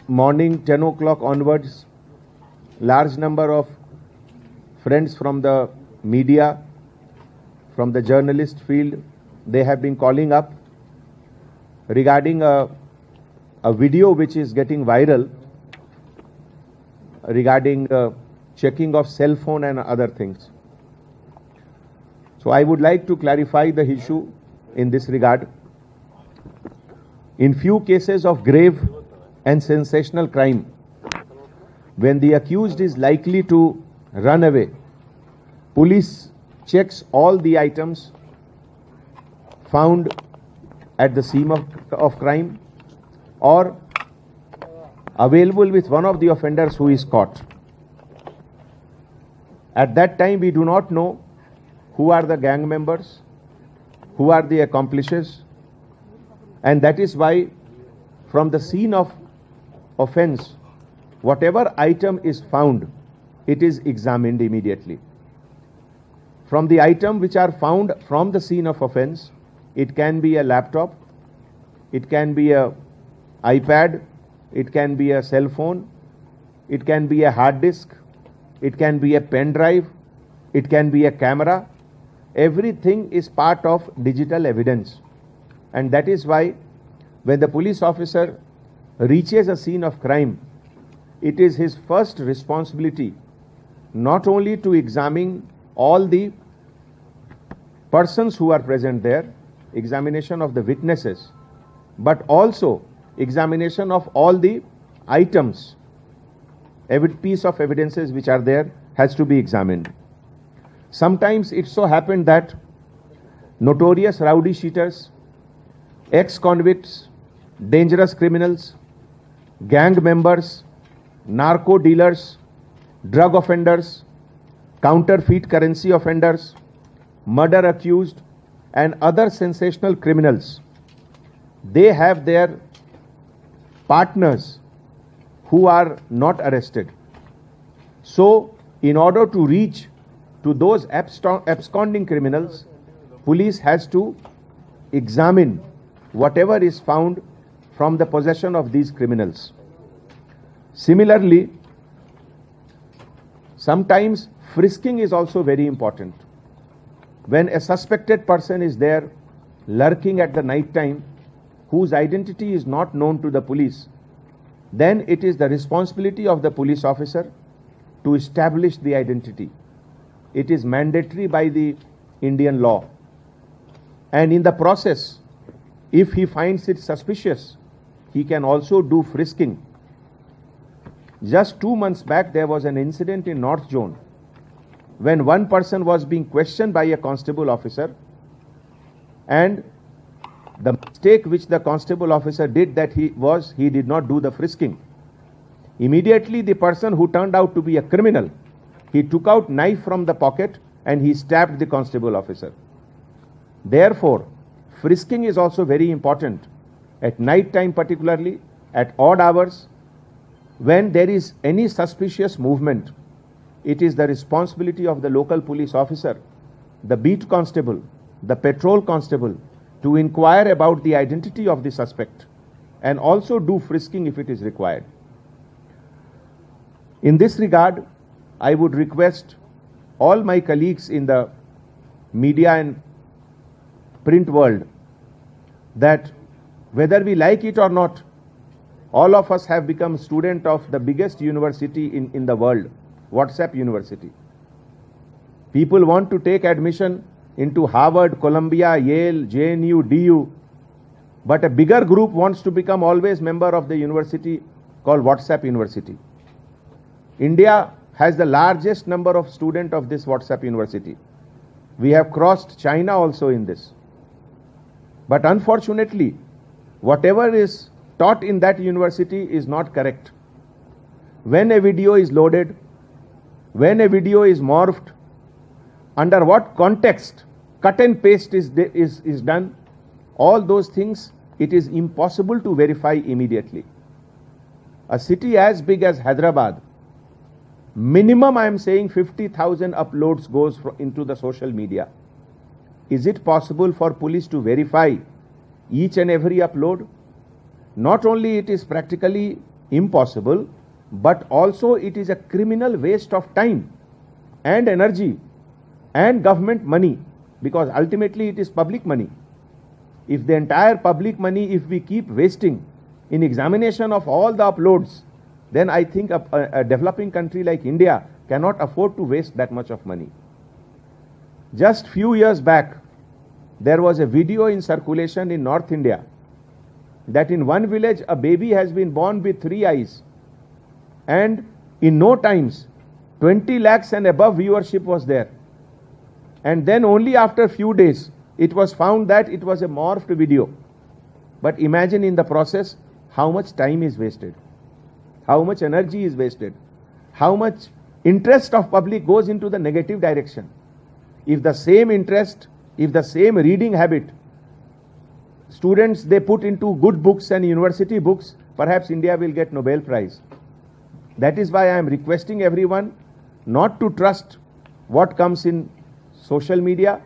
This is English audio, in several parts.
Morning 10 o'clock onwards, large number of friends from the media, from the journalist field, they have been calling up regarding a video which is getting viral regarding checking of cell phone and other things. So I would like to clarify the issue in this regard. In few cases of grave and sensational crime, when the accused is likely to run away, police checks all the items found at the scene of crime or available with one of the offenders who is caught. At that time, we do not know who are the gang members, who are the accomplices, and that is why from the scene of offense, whatever item is found, it is examined immediately. From the item which are found from the scene of offense, it can be a laptop, it can be a iPad, it can be a cell phone, it can be a hard disk, it can be a pen drive, it can be a camera. Everything is part of digital evidence. And that is why when the police officer reaches a scene of crime, it is his first responsibility not only to examine all the persons who are present there, examination of the witnesses, but also examination of all the items, every piece of evidences which are there has to be examined. Sometimes it so happened that notorious rowdy sheeters, ex-convicts, dangerous criminals, gang members, narco dealers, drug offenders, counterfeit currency offenders, murder accused, and other sensational criminals, they have their partners who are not arrested. So, in order to reach to those absconding criminals, police has to examine whatever is found from the possession of these criminals. Similarly, sometimes frisking is also very important. When a suspected person is there lurking at the night time, whose identity is not known to the police, then it is the responsibility of the police officer to establish the identity. It is mandatory by the Indian law. And in the process, if he finds it suspicious, he can also do frisking. Just 2 months back, there was an incident in North Zone when one person was being questioned by a constable officer, and the mistake which the constable officer did that he did not do the frisking. Immediately the person who turned out to be a criminal, he took out knife from the pocket and he stabbed the constable officer. Therefore, frisking is also very important at night time, particularly at odd hours. When there is any suspicious movement, it is the responsibility of the local police officer, the beat constable, the patrol constable, to inquire about the identity of the suspect and also do frisking if it is required. In this regard, I would request all my colleagues in the media and print world that whether we like it or not, all of us have become students of the biggest university in the world, WhatsApp University. People want to take admission into Harvard, Columbia, Yale, JNU, DU, but a bigger group wants to become always member of the university called WhatsApp University. India has the largest number of students of this WhatsApp University. We have crossed China also in this. But unfortunately, whatever is taught in that university is not correct. When a video is loaded, when a video is morphed, under what context cut and paste is done, all those things, it is impossible to verify immediately. A city as big as Hyderabad, minimum I am saying 50,000 uploads goes into the social media. Is it possible for police to verify each and every upload? not only it is practically impossible, but also it is a criminal waste of time and energy and government money, because ultimately it is public money. If the entire public money, if we keep wasting in examination of all the uploads, then I think a developing country like India cannot afford to waste that much of money. Just few years back, there was a video in circulation in North India that in one village a baby has been born with 3 eyes, and in no times 20 lakhs and above viewership was there, and then only after few days it was found that it was a morphed video. But imagine in the process how much time is wasted, how much energy is wasted, how much interest of public goes into the negative direction. If the same interest, if the same reading habit students they put into good books and university books, perhaps India will get Nobel Prize. That is why I am requesting everyone not to trust what comes in social media,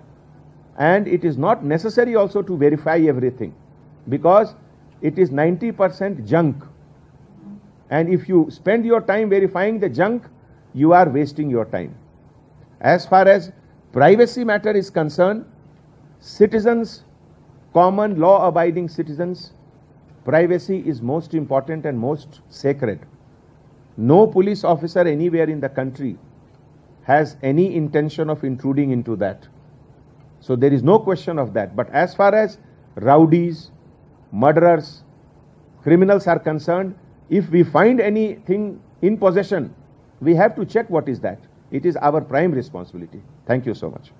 and it is not necessary also to verify everything, because it is 90% junk, and if you spend your time verifying the junk, you are wasting your time. As far as privacy matter is concerned, citizens, common law abiding citizens, privacy is most important and most sacred. No police officer anywhere in the country has any intention of intruding into that. So there is no question of that. But as far as rowdies, murderers, criminals are concerned, if we find anything in possession, we have to check what is that. It is our prime responsibility. Thank you so much.